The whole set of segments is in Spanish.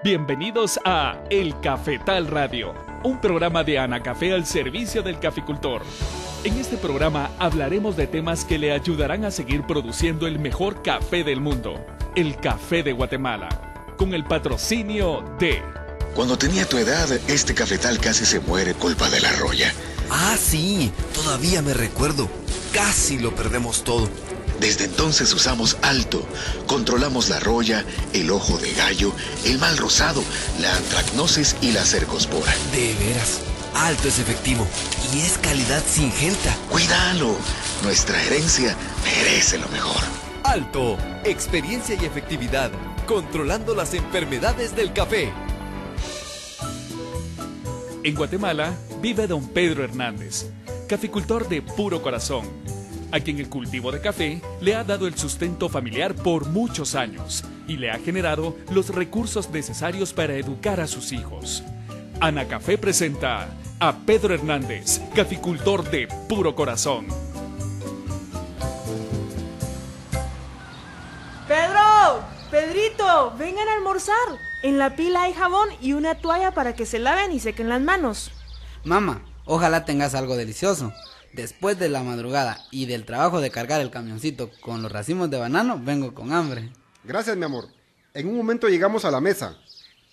Bienvenidos a El Cafetal Radio, un programa de Anacafé al servicio del caficultor. En este programa hablaremos de temas que le ayudarán a seguir produciendo el mejor café del mundo, el café de Guatemala, con el patrocinio de... Cuando tenía tu edad, este cafetal casi se muere culpa de la roya. Ah, sí, todavía me recuerdo. Casi lo perdemos todo. Desde entonces usamos Alto. Controlamos la roya, el ojo de gallo, el mal rosado, la antracnosis y la cercospora. De veras, Alto es efectivo y es calidad singenta. ¡Cuídalo! Nuestra herencia merece lo mejor. Alto, experiencia y efectividad, controlando las enfermedades del café. En Guatemala vive don Pedro Hernández, caficultor de puro corazón, a quien el cultivo de café le ha dado el sustento familiar por muchos años y le ha generado los recursos necesarios para educar a sus hijos. Anacafé presenta a Pedro Hernández, caficultor de puro corazón. ¡Pedro! ¡Pedrito! ¡Vengan a almorzar! En la pila hay jabón y una toalla para que se laven y sequen las manos. Mamá, ojalá tengas algo delicioso. Después de la madrugada y del trabajo de cargar el camioncito con los racimos de banano, vengo con hambre. Gracias, mi amor. En un momento llegamos a la mesa.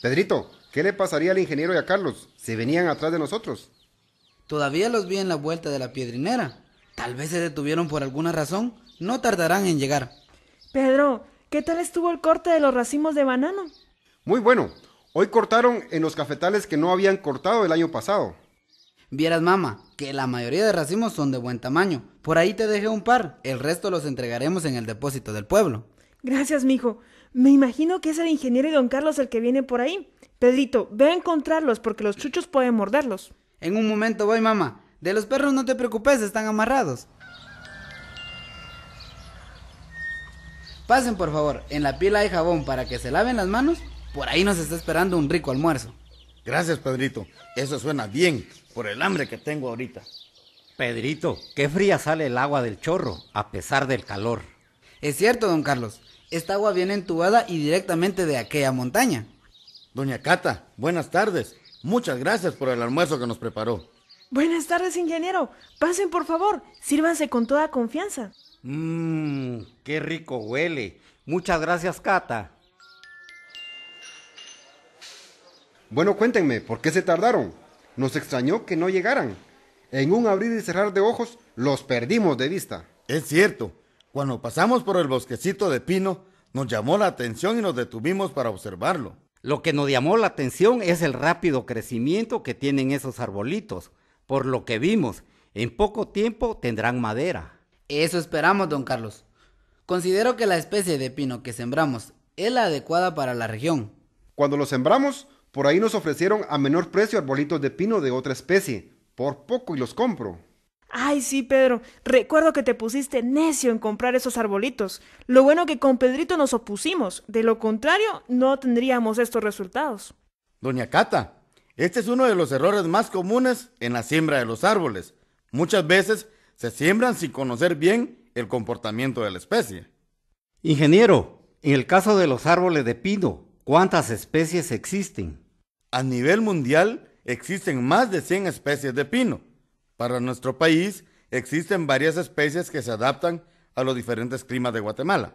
Pedrito, ¿qué le pasaría al ingeniero y a Carlos si venían atrás de nosotros? Todavía los vi en la vuelta de la piedrinera. Tal vez se detuvieron por alguna razón. No tardarán en llegar. Pedro, ¿qué tal estuvo el corte de los racimos de banano? Muy bueno. Hoy cortaron en los cafetales que no habían cortado el año pasado. Vieras, mamá, que la mayoría de racimos son de buen tamaño. Por ahí te dejé un par. El resto los entregaremos en el depósito del pueblo. Gracias, mijo. Me imagino que es el ingeniero y don Carlos el que viene por ahí. Pedrito, ve a encontrarlos porque los chuchos pueden morderlos. En un momento voy, mamá. De los perros no te preocupes, están amarrados. Pasen, por favor. En la pila hay jabón para que se laven las manos. Por ahí nos está esperando un rico almuerzo. Gracias, Pedrito. Eso suena bien, por el hambre que tengo ahorita. Pedrito, qué fría sale el agua del chorro, a pesar del calor. Es cierto, don Carlos. Esta agua viene entubada y directamente de aquella montaña. Doña Cata, buenas tardes. Muchas gracias por el almuerzo que nos preparó. Buenas tardes, ingeniero. Pasen, por favor. Sírvanse con toda confianza. Qué rico huele. Muchas gracias, Cata. Bueno, cuéntenme, ¿por qué se tardaron? Nos extrañó que no llegaran. En un abrir y cerrar de ojos, los perdimos de vista. Es cierto, cuando pasamos por el bosquecito de pino, nos llamó la atención y nos detuvimos para observarlo. Lo que nos llamó la atención es el rápido crecimiento que tienen esos arbolitos. Por lo que vimos, en poco tiempo tendrán madera. Eso esperamos, don Carlos. Considero que la especie de pino que sembramos es la adecuada para la región. Cuando los sembramos, por ahí nos ofrecieron a menor precio arbolitos de pino de otra especie. Por poco y los compro. Ay, sí, Pedro. Recuerdo que te pusiste necio en comprar esos arbolitos. Lo bueno que con Pedrito nos opusimos. De lo contrario, no tendríamos estos resultados. Doña Cata, este es uno de los errores más comunes en la siembra de los árboles. Muchas veces se siembran sin conocer bien el comportamiento de la especie. Ingeniero, en el caso de los árboles de pino, ¿cuántas especies existen? A nivel mundial existen más de 100 especies de pino. Para nuestro país existen varias especies que se adaptan a los diferentes climas de Guatemala.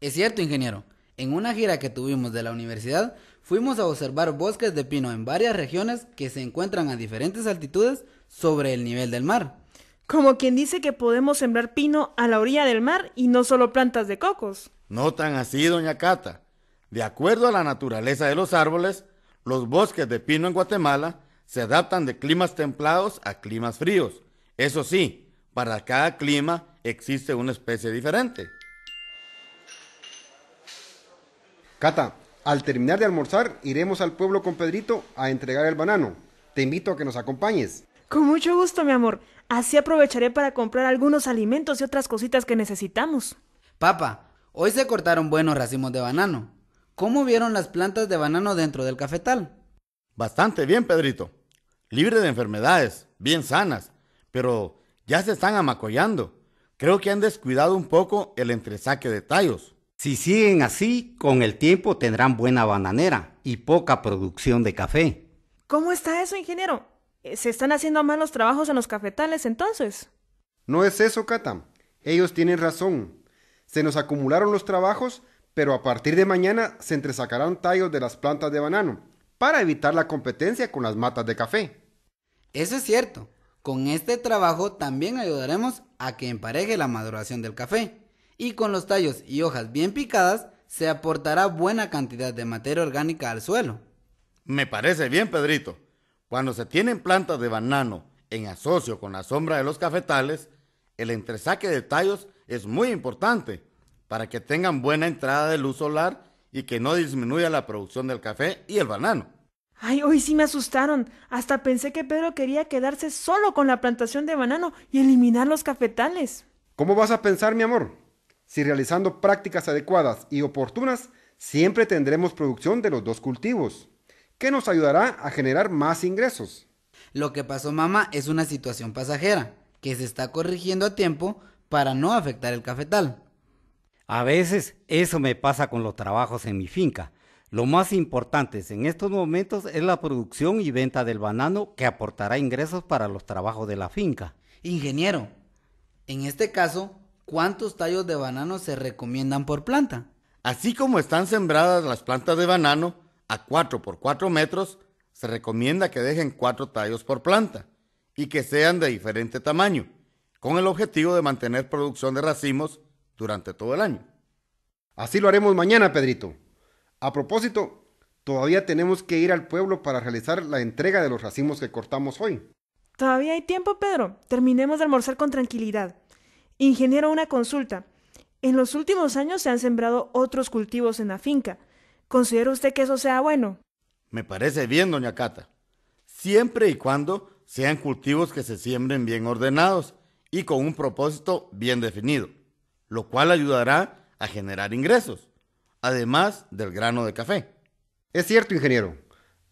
Es cierto, ingeniero. En una gira que tuvimos de la universidad, fuimos a observar bosques de pino en varias regiones que se encuentran a diferentes altitudes sobre el nivel del mar. Como quien dice que podemos sembrar pino a la orilla del mar y no solo plantas de cocos. No tan así, doña Cata. De acuerdo a la naturaleza de los árboles, los bosques de pino en Guatemala se adaptan de climas templados a climas fríos. Eso sí, para cada clima existe una especie diferente. Cata, al terminar de almorzar, iremos al pueblo con Pedrito a entregar el banano. Te invito a que nos acompañes. Con mucho gusto, mi amor. Así aprovecharé para comprar algunos alimentos y otras cositas que necesitamos. Papá, hoy se cortaron buenos racimos de banano. ¿Cómo vieron las plantas de banano dentro del cafetal? Bastante bien, Pedrito. Libre de enfermedades, bien sanas, pero ya se están amacollando. Creo que han descuidado un poco el entresaque de tallos. Si siguen así, con el tiempo tendrán buena bananera y poca producción de café. ¿Cómo está eso, ingeniero? ¿Se están haciendo mal los trabajos en los cafetales entonces? No es eso, Cata. Ellos tienen razón. Se nos acumularon los trabajos, pero a partir de mañana se entresacarán tallos de las plantas de banano para evitar la competencia con las matas de café. Eso es cierto. Con este trabajo también ayudaremos a que empareje la maduración del café. Y con los tallos y hojas bien picadas, se aportará buena cantidad de materia orgánica al suelo. Me parece bien, Pedrito. Cuando se tienen plantas de banano en asocio con la sombra de los cafetales, el entresaque de tallos es muy importante para que tengan buena entrada de luz solar y que no disminuya la producción del café y el banano. Ay, hoy sí me asustaron. Hasta pensé que Pedro quería quedarse solo con la plantación de banano y eliminar los cafetales. ¿Cómo vas a pensar, mi amor? Si realizando prácticas adecuadas y oportunas, siempre tendremos producción de los dos cultivos, que nos ayudará a generar más ingresos. Lo que pasó, mamá, es una situación pasajera, que se está corrigiendo a tiempo para no afectar el cafetal. A veces eso me pasa con los trabajos en mi finca. Lo más importante en estos momentos es la producción y venta del banano que aportará ingresos para los trabajos de la finca. Ingeniero, en este caso, ¿cuántos tallos de banano se recomiendan por planta? Así como están sembradas las plantas de banano a 4 por 4 metros, se recomienda que dejen 4 tallos por planta y que sean de diferente tamaño, con el objetivo de mantener producción de racimos durante todo el año. Así lo haremos mañana, Pedrito. A propósito, todavía tenemos que ir al pueblo para realizar la entrega de los racimos que cortamos hoy. Todavía hay tiempo, Pedro. Terminemos de almorzar con tranquilidad. Ingeniero, una consulta. En los últimos años se han sembrado otros cultivos en la finca. ¿Considera usted que eso sea bueno? Me parece bien, doña Cata, siempre y cuando sean cultivos que se siembren bien ordenados y con un propósito bien definido, lo cual ayudará a generar ingresos, además del grano de café. Es cierto, ingeniero.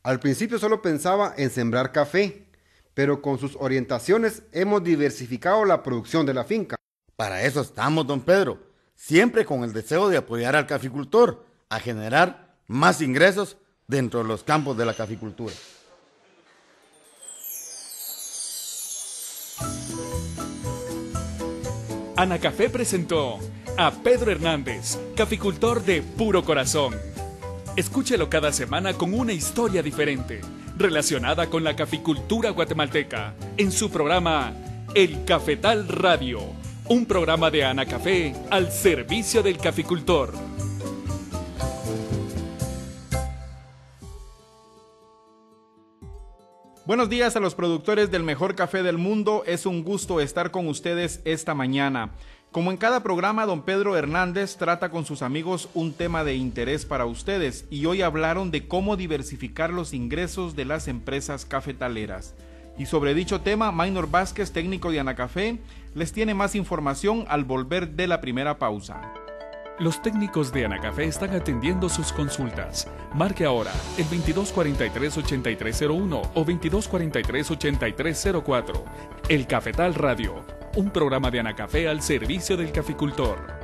Al principio solo pensaba en sembrar café, pero con sus orientaciones hemos diversificado la producción de la finca. Para eso estamos, don Pedro, siempre con el deseo de apoyar al caficultor a generar más ingresos dentro de los campos de la caficultura. Anacafé presentó a Pedro Hernández, caficultor de puro corazón. Escúchelo cada semana con una historia diferente, relacionada con la caficultura guatemalteca, en su programa El Cafetal Radio, un programa de Anacafé al servicio del caficultor. Buenos días a los productores del mejor café del mundo, es un gusto estar con ustedes esta mañana. Como en cada programa, don Pedro Hernández trata con sus amigos un tema de interés para ustedes y hoy hablaron de cómo diversificar los ingresos de las empresas cafetaleras. Y sobre dicho tema, Maynor Vázquez, técnico de Anacafé, les tiene más información al volver de la primera pausa. Los técnicos de Anacafé están atendiendo sus consultas. Marque ahora el 2243-8301 o 2243-8304. El Cafetal Radio, un programa de Anacafé al servicio del caficultor.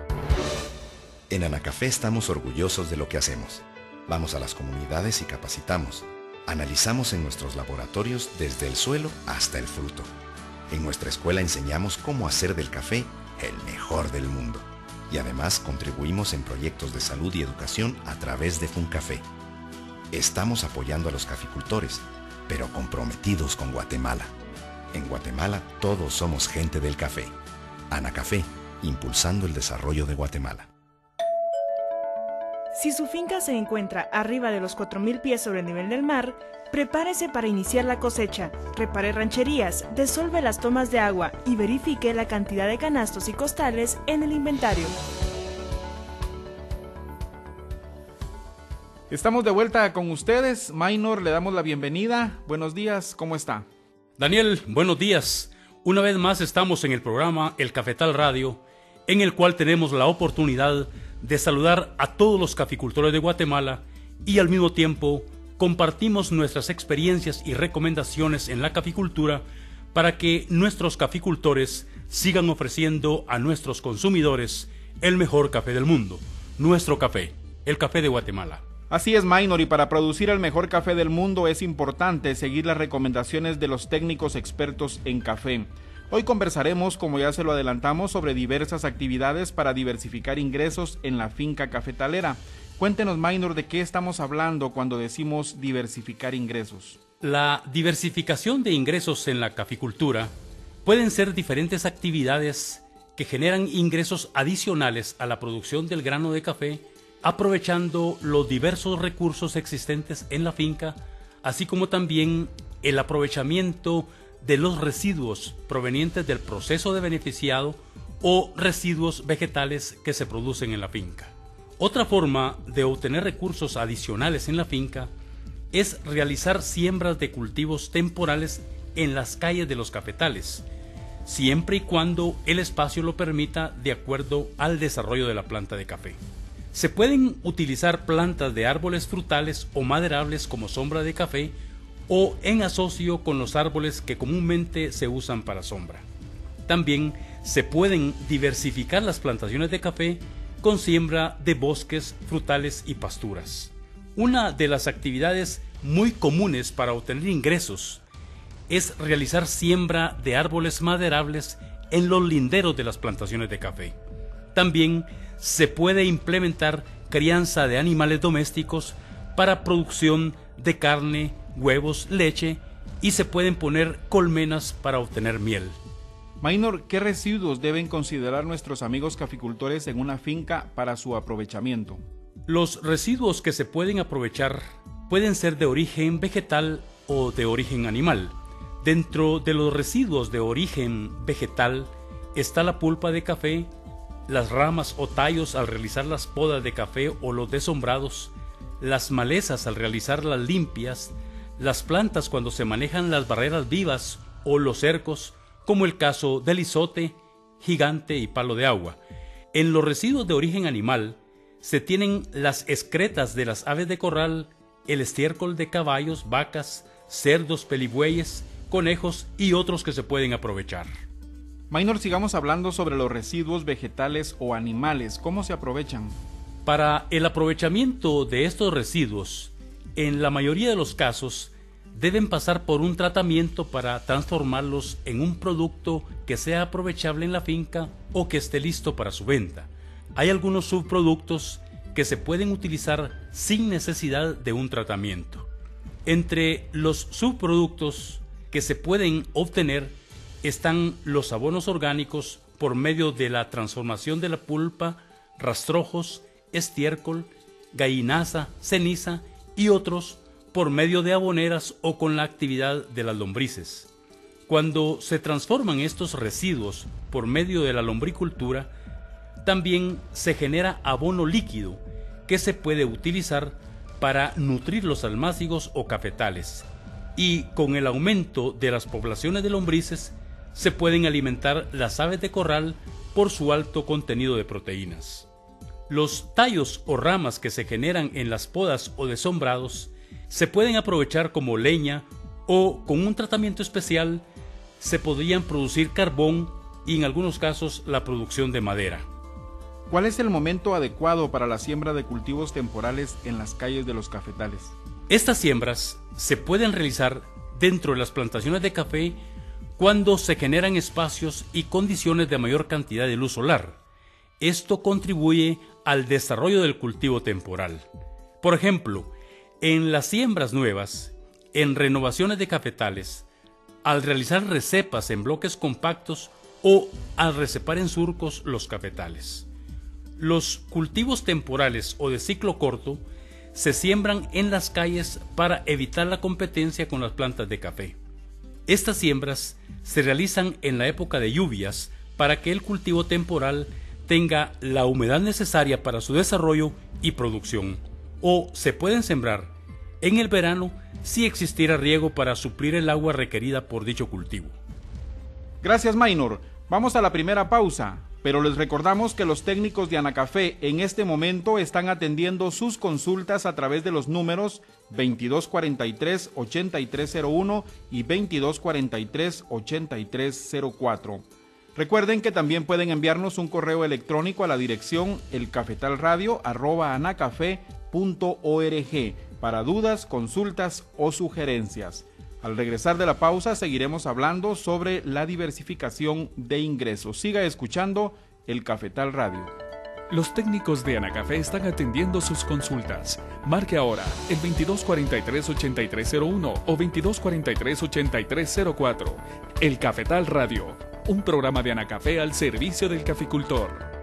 En Anacafé estamos orgullosos de lo que hacemos. Vamos a las comunidades y capacitamos. Analizamos en nuestros laboratorios desde el suelo hasta el fruto. En nuestra escuela enseñamos cómo hacer del café el mejor del mundo. Y además contribuimos en proyectos de salud y educación a través de FUNCAFE. Estamos apoyando a los caficultores, pero comprometidos con Guatemala. En Guatemala todos somos gente del café. Anacafé, impulsando el desarrollo de Guatemala. Si su finca se encuentra arriba de los 4.000 pies sobre el nivel del mar, prepárese para iniciar la cosecha, repare rancherías, desolve las tomas de agua y verifique la cantidad de canastos y costales en el inventario. Estamos de vuelta con ustedes. Maynor, le damos la bienvenida. Buenos días, ¿cómo está? Daniel, buenos días. Una vez más estamos en el programa El Cafetal Radio, en el cual tenemos la oportunidad de saludar a todos los caficultores de Guatemala y al mismo tiempo compartimos nuestras experiencias y recomendaciones en la caficultura para que nuestros caficultores sigan ofreciendo a nuestros consumidores el mejor café del mundo. nuestro café, el café de Guatemala. Así es, Maynor, y para producir el mejor café del mundo es importante seguir las recomendaciones de los técnicos expertos en café. Hoy conversaremos, como ya se lo adelantamos, sobre diversas actividades para diversificar ingresos en la finca cafetalera. Cuéntenos, Maynor, de qué estamos hablando cuando decimos diversificar ingresos. La diversificación de ingresos en la caficultura pueden ser diferentes actividades que generan ingresos adicionales a la producción del grano de café, aprovechando los diversos recursos existentes en la finca, así como también el aprovechamiento de los residuos provenientes del proceso de beneficiado o residuos vegetales que se producen en la finca. Otra forma de obtener recursos adicionales en la finca es realizar siembras de cultivos temporales en las calles de los cafetales, siempre y cuando el espacio lo permita de acuerdo al desarrollo de la planta de café. Se pueden utilizar plantas de árboles frutales o maderables como sombra de café o en asocio con los árboles que comúnmente se usan para sombra. También se pueden diversificar las plantaciones de café con siembra de bosques, frutales y pasturas. Una de las actividades muy comunes para obtener ingresos es realizar siembra de árboles maderables en los linderos de las plantaciones de café. También se puede implementar crianza de animales domésticos para producción de carne, huevos, leche, y se pueden poner colmenas para obtener miel. Maynor, ¿qué residuos deben considerar nuestros amigos caficultores en una finca para su aprovechamiento? Los residuos que se pueden aprovechar pueden ser de origen vegetal o de origen animal. Dentro de los residuos de origen vegetal está la pulpa de café, las ramas o tallos al realizar las podas de café o los desombrados, las malezas al realizar las limpias, las plantas cuando se manejan las barreras vivas o los cercos, como el caso del izote, gigante y palo de agua. En los residuos de origen animal se tienen las excretas de las aves de corral, el estiércol de caballos, vacas, cerdos, peligüeyes, conejos y otros que se pueden aprovechar. Maynor, sigamos hablando sobre los residuos vegetales o animales. ¿Cómo se aprovechan? Para el aprovechamiento de estos residuos, en la mayoría de los casos, deben pasar por un tratamiento para transformarlos en un producto que sea aprovechable en la finca o que esté listo para su venta. Hay algunos subproductos que se pueden utilizar sin necesidad de un tratamiento. Entre los subproductos que se pueden obtener están los abonos orgánicos por medio de la transformación de la pulpa, rastrojos, estiércol, gallinaza, ceniza y otros por medio de aboneras o con la actividad de las lombrices. Cuando se transforman estos residuos por medio de la lombricultura, también se genera abono líquido que se puede utilizar para nutrir los almácigos o cafetales, y con el aumento de las poblaciones de lombrices se pueden alimentar las aves de corral por su alto contenido de proteínas. Los tallos o ramas que se generan en las podas o desombrados se pueden aprovechar como leña o con un tratamiento especial se podrían producir carbón y en algunos casos la producción de madera. ¿Cuál es el momento adecuado para la siembra de cultivos temporales en las calles de los cafetales? Estas siembras se pueden realizar dentro de las plantaciones de café cuando se generan espacios y condiciones de mayor cantidad de luz solar. Esto contribuye al desarrollo del cultivo temporal. Por ejemplo, en las siembras nuevas, en renovaciones de cafetales, al realizar recepas en bloques compactos o al recepar en surcos los cafetales. Los cultivos temporales o de ciclo corto se siembran en las calles para evitar la competencia con las plantas de café. Estas siembras se realizan en la época de lluvias para que el cultivo temporal tenga la humedad necesaria para su desarrollo y producción, o se pueden sembrar en el verano si existiera riego para suplir el agua requerida por dicho cultivo. Gracias, Maynor. Vamos a la primera pausa, pero les recordamos que los técnicos de Anacafé en este momento están atendiendo sus consultas a través de los números 2243-8301 y 2243-8304. Recuerden que también pueden enviarnos un correo electrónico a la dirección elcafetalradio@anacafe.org para dudas, consultas o sugerencias. Al regresar de la pausa seguiremos hablando sobre la diversificación de ingresos. Siga escuchando El Cafetal Radio. Los técnicos de Anacafé están atendiendo sus consultas. Marque ahora el 2243-8301 o 2243-8304. El Cafetal Radio, un programa de Anacafé al servicio del caficultor.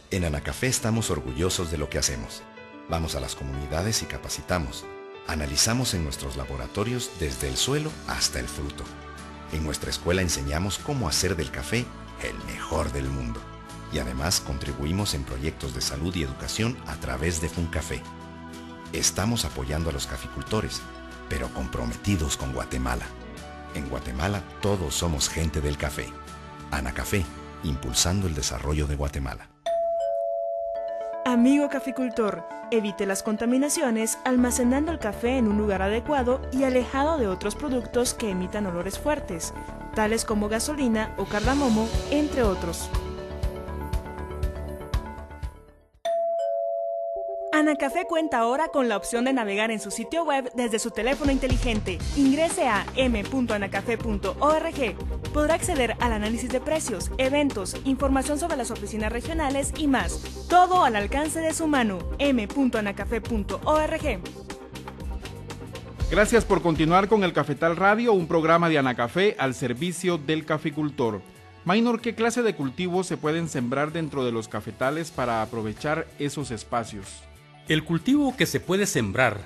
En Anacafé estamos orgullosos de lo que hacemos. Vamos a las comunidades y capacitamos. Analizamos en nuestros laboratorios desde el suelo hasta el fruto. En nuestra escuela enseñamos cómo hacer del café el mejor del mundo. Y además contribuimos en proyectos de salud y educación a través de FUNCAFE. Estamos apoyando a los caficultores, pero comprometidos con Guatemala. En Guatemala todos somos gente del café. Anacafé, impulsando el desarrollo de Guatemala. Amigo caficultor, evite las contaminaciones almacenando el café en un lugar adecuado y alejado de otros productos que emitan olores fuertes, tales como gasolina o cardamomo, entre otros. Anacafé cuenta ahora con la opción de navegar en su sitio web desde su teléfono inteligente. Ingrese a m.anacafe.org. Podrá acceder al análisis de precios, eventos, información sobre las oficinas regionales y más. Todo al alcance de su mano. m.anacafe.org. Gracias por continuar con El Cafetal Radio, un programa de Anacafé al servicio del caficultor. Maynor, ¿qué clase de cultivos se pueden sembrar dentro de los cafetales para aprovechar esos espacios? El cultivo que se puede sembrar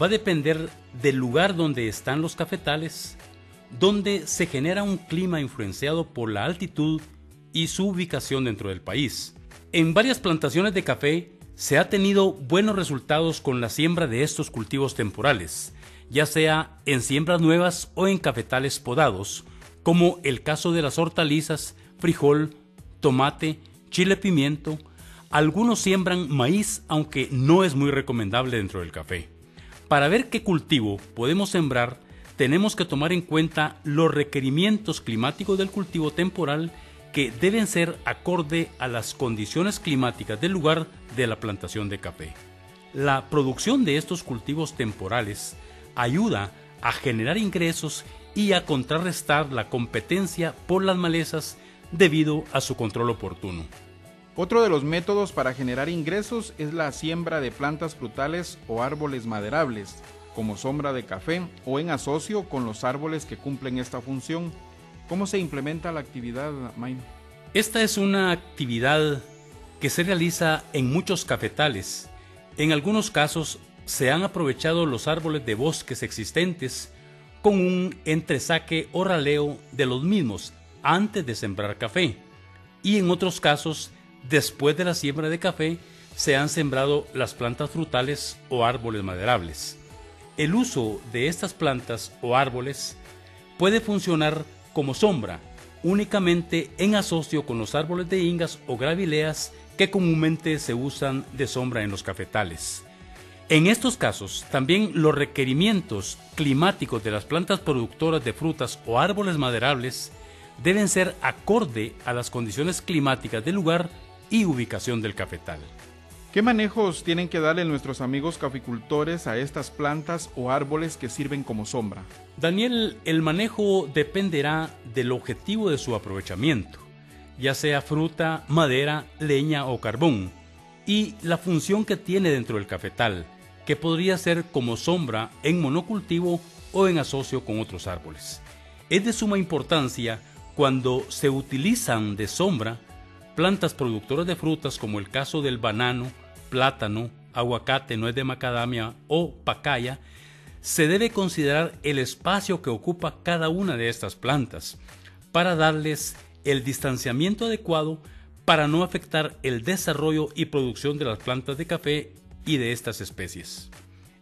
va a depender del lugar donde están los cafetales, donde se genera un clima influenciado por la altitud y su ubicación dentro del país. En varias plantaciones de café se ha tenido buenos resultados con la siembra de estos cultivos temporales, ya sea en siembras nuevas o en cafetales podados, como el caso de las hortalizas, frijol, tomate, chile pimiento. Algunos siembran maíz, aunque no es muy recomendable dentro del café. Para ver qué cultivo podemos sembrar, tenemos que tomar en cuenta los requerimientos climáticos del cultivo temporal, que deben ser acorde a las condiciones climáticas del lugar de la plantación de café. La producción de estos cultivos temporales ayuda a generar ingresos y a contrarrestar la competencia por las malezas debido a su control oportuno. Otro de los métodos para generar ingresos es la siembra de plantas frutales o árboles maderables, como sombra de café o en asocio con los árboles que cumplen esta función. ¿Cómo se implementa la actividad, Mayn? Esta es una actividad que se realiza en muchos cafetales. En algunos casos se han aprovechado los árboles de bosques existentes con un entresaque o raleo de los mismos antes de sembrar café. Y en otros casos, después de la siembra de café, se han sembrado las plantas frutales o árboles maderables. El uso de estas plantas o árboles puede funcionar como sombra, únicamente en asocio con los árboles de ingas o gravileas que comúnmente se usan de sombra en los cafetales. En estos casos, también los requerimientos climáticos de las plantas productoras de frutas o árboles maderables deben ser acorde a las condiciones climáticas del lugar y ubicación del cafetal. ¿Qué manejos tienen que darle nuestros amigos caficultores a estas plantas o árboles que sirven como sombra? Daniel, el manejo dependerá del objetivo de su aprovechamiento, ya sea fruta, madera, leña o carbón, y la función que tiene dentro del cafetal, que podría ser como sombra en monocultivo o en asocio con otros árboles. Es de suma importancia cuando se utilizan de sombra plantas productoras de frutas, como el caso del banano, plátano, aguacate, nuez de macadamia o pacaya. Se debe considerar el espacio que ocupa cada una de estas plantas para darles el distanciamiento adecuado para no afectar el desarrollo y producción de las plantas de café y de estas especies.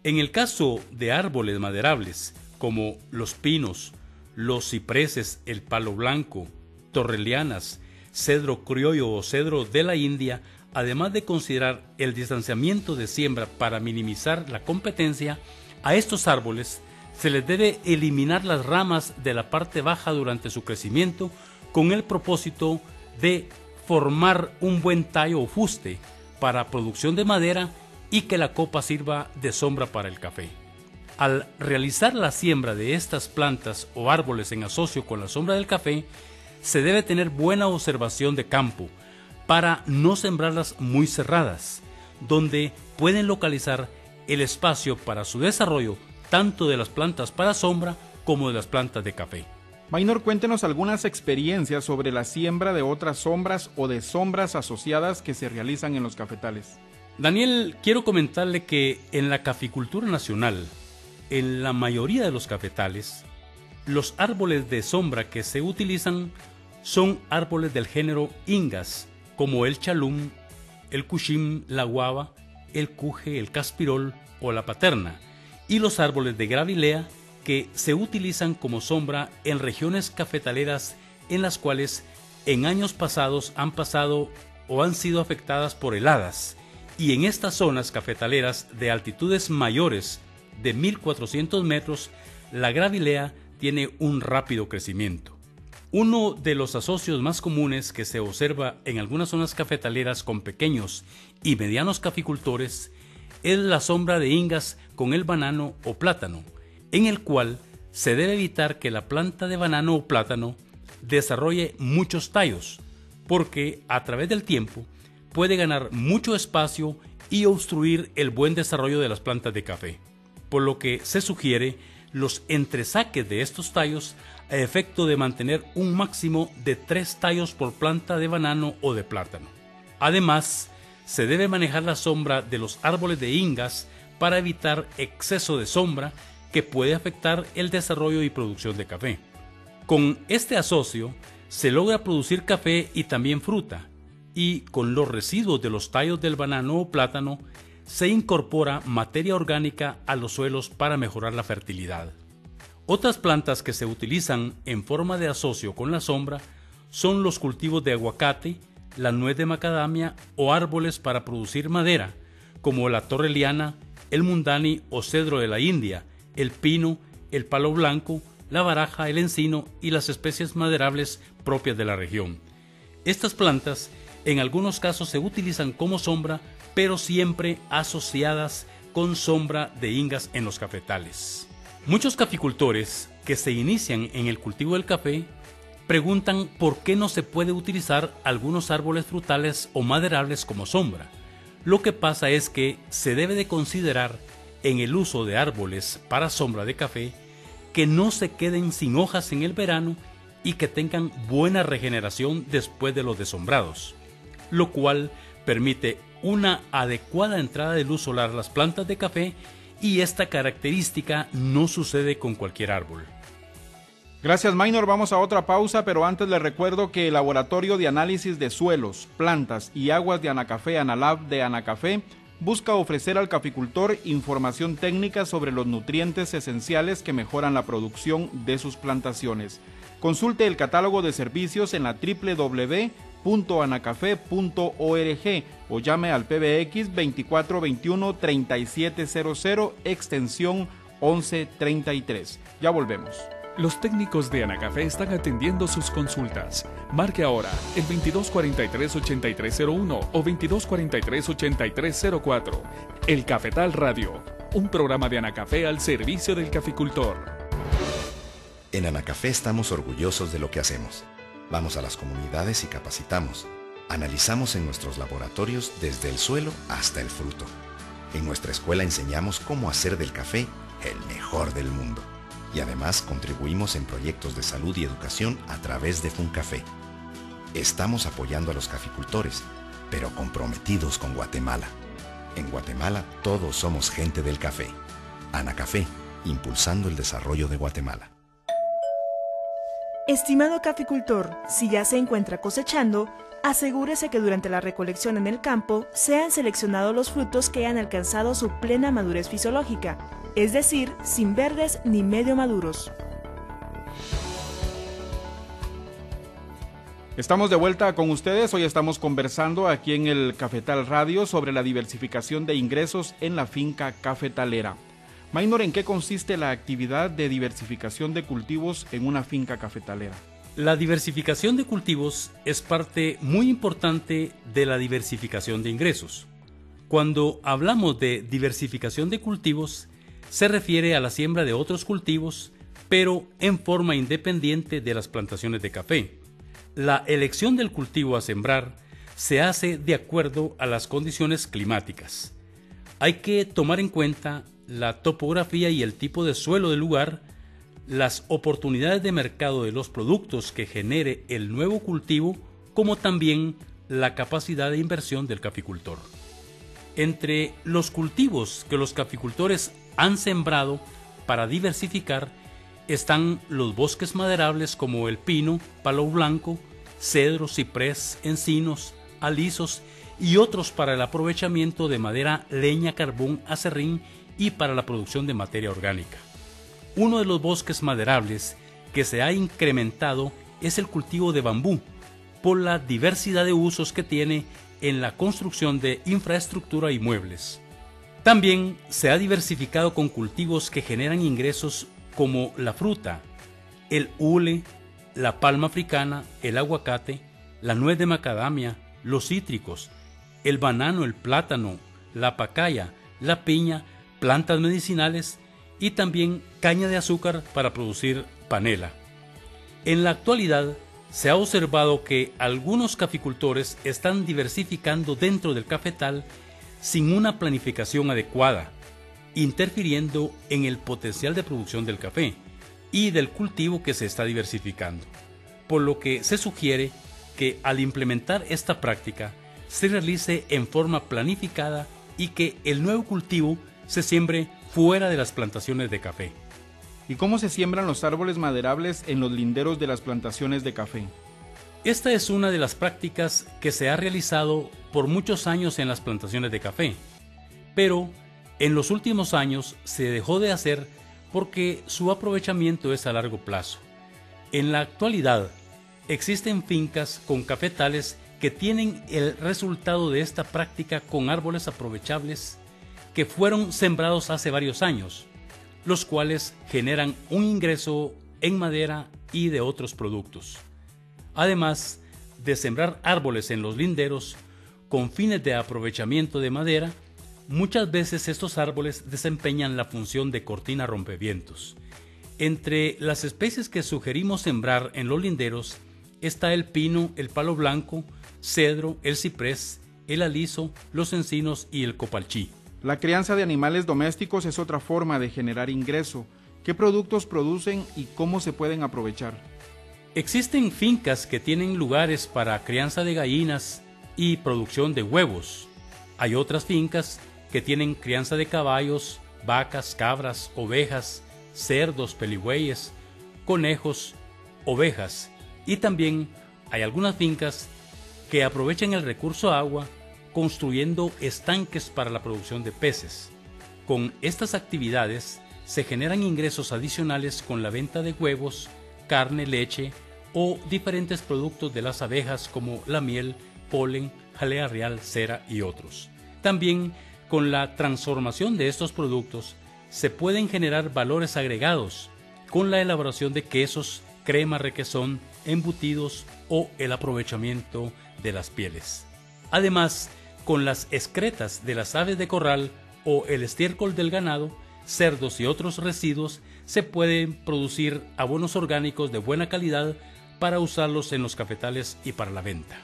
En el caso de árboles maderables como los pinos, los cipreses, el palo blanco, torrelianas, cedro criollo o cedro de la India, además de considerar el distanciamiento de siembra para minimizar la competencia, a estos árboles se les debe eliminar las ramas de la parte baja durante su crecimiento con el propósito de formar un buen tallo o fuste para producción de madera y que la copa sirva de sombra para el café. Al realizar la siembra de estas plantas o árboles en asocio con la sombra del café, se debe tener buena observación de campo para no sembrarlas muy cerradas, donde pueden localizar el espacio para su desarrollo tanto de las plantas para sombra como de las plantas de café. Maynor, cuéntenos algunas experiencias sobre la siembra de otras sombras o de sombras asociadas que se realizan en los cafetales. Daniel, quiero comentarle que en la caficultura nacional, en la mayoría de los cafetales, los árboles de sombra que se utilizan son árboles del género Ingas, como el chalum, el cuchim, la guava, el cuje, el caspirol o la paterna, y los árboles de gravilea que se utilizan como sombra en regiones cafetaleras en las cuales en años pasados han pasado o han sido afectadas por heladas, y en estas zonas cafetaleras de altitudes mayores de 1400 metros, la gravilea tiene un rápido crecimiento. Uno de los asocios más comunes que se observa en algunas zonas cafetaleras con pequeños y medianos caficultores es la sombra de Ingas con el banano o plátano, en el cual se debe evitar que la planta de banano o plátano desarrolle muchos tallos, porque a través del tiempo puede ganar mucho espacio y obstruir el buen desarrollo de las plantas de café, por lo que se sugiere los entresaques de estos tallos a efecto de mantener un máximo de 3 tallos por planta de banano o de plátano. Además, se debe manejar la sombra de los árboles de Ingas para evitar exceso de sombra que puede afectar el desarrollo y producción de café. Con este asocio se logra producir café y también fruta, y con los residuos de los tallos del banano o plátano se incorpora materia orgánica a los suelos para mejorar la fertilidad. Otras plantas que se utilizan en forma de asocio con la sombra son los cultivos de aguacate, la nuez de macadamia o árboles para producir madera, como la torreliana, el mundani o cedro de la India, el pino, el palo blanco, la baraja, el encino y las especies maderables propias de la región. Estas plantas en algunos casos se utilizan como sombra, pero siempre asociadas con sombra de Ingas en los cafetales. Muchos caficultores que se inician en el cultivo del café preguntan por qué no se puede utilizar algunos árboles frutales o maderables como sombra. Lo que pasa es que se debe de considerar en el uso de árboles para sombra de café que no se queden sin hojas en el verano y que tengan buena regeneración después de los desombrados, lo cual permite una adecuada entrada de luz solar a las plantas de café, y esta característica no sucede con cualquier árbol. Gracias, Maynor. Vamos a otra pausa, pero antes les recuerdo que el Laboratorio de Análisis de Suelos, Plantas y Aguas de Anacafé, Analab de Anacafé, busca ofrecer al caficultor información técnica sobre los nutrientes esenciales que mejoran la producción de sus plantaciones. Consulte el catálogo de servicios en la www.anacafé.org o llame al PBX 2421-3700 extensión 1133. Ya volvemos. Los técnicos de Anacafé están atendiendo sus consultas. Marque ahora el 2243-8301 o 2243-8304. El Cafetal Radio, un programa de Anacafé al servicio del caficultor. En Anacafé estamos orgullosos de lo que hacemos. Vamos a las comunidades y capacitamos. Analizamos en nuestros laboratorios desde el suelo hasta el fruto. En nuestra escuela enseñamos cómo hacer del café el mejor del mundo. Y además contribuimos en proyectos de salud y educación a través de FUNCAFé. Estamos apoyando a los caficultores, pero comprometidos con Guatemala. En Guatemala todos somos gente del café. Anacafé, impulsando el desarrollo de Guatemala. Estimado caficultor, si ya se encuentra cosechando, asegúrese que durante la recolección en el campo sean seleccionados los frutos que hayan alcanzado su plena madurez fisiológica, es decir, sin verdes ni medio maduros. Estamos de vuelta con ustedes. Hoy estamos conversando aquí en el Cafetal Radio sobre la diversificación de ingresos en la finca cafetalera. Maynor, ¿en qué consiste la actividad de diversificación de cultivos en una finca cafetalera? La diversificación de cultivos es parte muy importante de la diversificación de ingresos. Cuando hablamos de diversificación de cultivos, se refiere a la siembra de otros cultivos, pero en forma independiente de las plantaciones de café. La elección del cultivo a sembrar se hace de acuerdo a las condiciones climáticas. Hay que tomar en cuenta la topografía y el tipo de suelo del lugar, las oportunidades de mercado de los productos que genere el nuevo cultivo, como también la capacidad de inversión del caficultor. Entre los cultivos que los caficultores han sembrado para diversificar están los bosques maderables como el pino, palo blanco, cedro, ciprés, encinos, alisos y otros para el aprovechamiento de madera, leña, carbón, acerrín y para la producción de materia orgánica. Uno de los bosques maderables que se ha incrementado es el cultivo de bambú, por la diversidad de usos que tiene en la construcción de infraestructura y muebles. También se ha diversificado con cultivos que generan ingresos como la fruta, el hule, la palma africana, el aguacate, la nuez de macadamia, los cítricos, el banano, el plátano, la pacaya, la piña, plantas medicinales y también caña de azúcar para producir panela. En la actualidad se ha observado que algunos caficultores están diversificando dentro del cafetal sin una planificación adecuada, interfiriendo en el potencial de producción del café y del cultivo que se está diversificando, por lo que se sugiere que al implementar esta práctica se realice en forma planificada y que el nuevo cultivo se siembre fuera de las plantaciones de café. ¿Y cómo se siembran los árboles maderables en los linderos de las plantaciones de café? Esta es una de las prácticas que se ha realizado por muchos años en las plantaciones de café, pero en los últimos años se dejó de hacer porque su aprovechamiento es a largo plazo. En la actualidad existen fincas con cafetales que tienen el resultado de esta práctica con árboles aprovechables que fueron sembrados hace varios años, los cuales generan un ingreso en madera y de otros productos. Además de sembrar árboles en los linderos con fines de aprovechamiento de madera, muchas veces estos árboles desempeñan la función de cortina rompevientos. Entre las especies que sugerimos sembrar en los linderos está el pino, el palo blanco, cedro, el ciprés, el aliso, los encinos y el copalchí. La crianza de animales domésticos es otra forma de generar ingreso. ¿Qué productos producen y cómo se pueden aprovechar? Existen fincas que tienen lugares para crianza de gallinas y producción de huevos. Hay otras fincas que tienen crianza de caballos, vacas, cabras, ovejas, cerdos, peligüeyes, conejos, ovejas. Y también hay algunas fincas que aprovechan el recurso agua construyendo estanques para la producción de peces. Con estas actividades se generan ingresos adicionales con la venta de huevos, carne, leche o diferentes productos de las abejas como la miel, polen, jalea real, cera y otros. También con la transformación de estos productos se pueden generar valores agregados con la elaboración de quesos, crema, requesón, embutidos o el aprovechamiento de las pieles. Además, con las excretas de las aves de corral o el estiércol del ganado, cerdos y otros residuos, se pueden producir abonos orgánicos de buena calidad para usarlos en los cafetales y para la venta.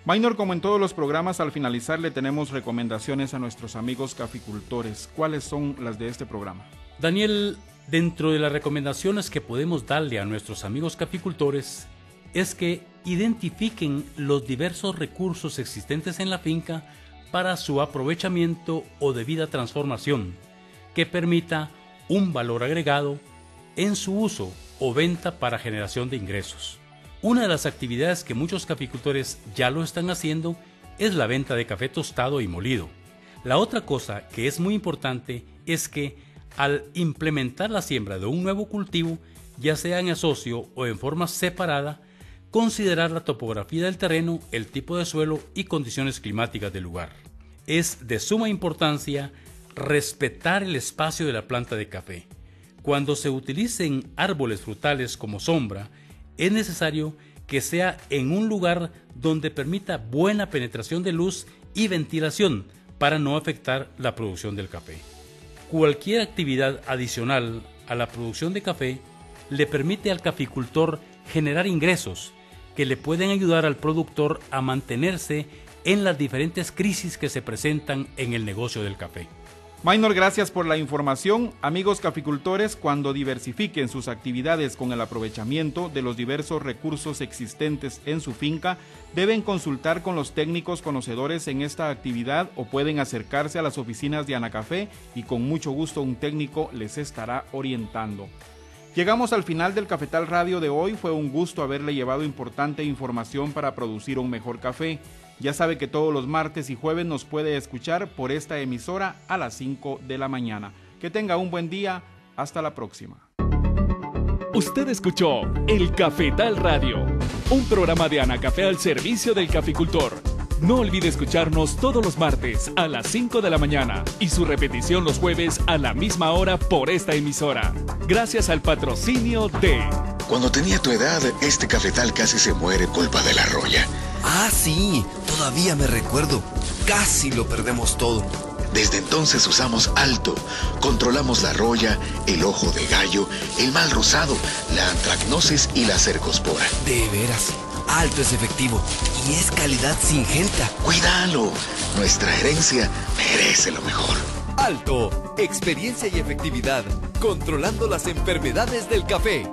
Maynor, como en todos los programas, al finalizar le tenemos recomendaciones a nuestros amigos caficultores. ¿Cuáles son las de este programa? Daniel, dentro de las recomendaciones que podemos darle a nuestros amigos caficultores es que identifiquen los diversos recursos existentes en la finca para su aprovechamiento o debida transformación, que permita un valor agregado en su uso o venta para generación de ingresos. Una de las actividades que muchos caficultores ya lo están haciendo es la venta de café tostado y molido. La otra cosa que es muy importante es que al implementar la siembra de un nuevo cultivo, ya sea en asocio o en forma separada, considerar la topografía del terreno, el tipo de suelo y condiciones climáticas del lugar. Es de suma importancia respetar el espacio de la planta de café. Cuando se utilicen árboles frutales como sombra, es necesario que sea en un lugar donde permita buena penetración de luz y ventilación para no afectar la producción del café. Cualquier actividad adicional a la producción de café le permite al caficultor generar ingresos que le pueden ayudar al productor a mantenerse en las diferentes crisis que se presentan en el negocio del café. Maynor, gracias por la información. Amigos caficultores, cuando diversifiquen sus actividades con el aprovechamiento de los diversos recursos existentes en su finca, deben consultar con los técnicos conocedores en esta actividad o pueden acercarse a las oficinas de Anacafé y con mucho gusto un técnico les estará orientando. Llegamos al final del Cafetal Radio de hoy. Fue un gusto haberle llevado importante información para producir un mejor café. Ya sabe que todos los martes y jueves nos puede escuchar por esta emisora a las 5 de la mañana. Que tenga un buen día. Hasta la próxima. Usted escuchó El Cafetal Radio, un programa de Anacafé al servicio del caficultor. No olvide escucharnos todos los martes a las 5 de la mañana y su repetición los jueves a la misma hora por esta emisora. Gracias al patrocinio de... Cuando tenía tu edad, este cafetal casi se muere culpa de la roya. Ah, sí, todavía me recuerdo. Casi lo perdemos todo. Desde entonces usamos Alto. Controlamos la roya, el ojo de gallo, el mal rosado, la antracnosis y la cercospora. De veras, Alto es efectivo y es calidad Syngenta. Cuídalo. Nuestra herencia merece lo mejor. Alto, experiencia y efectividad, controlando las enfermedades del café.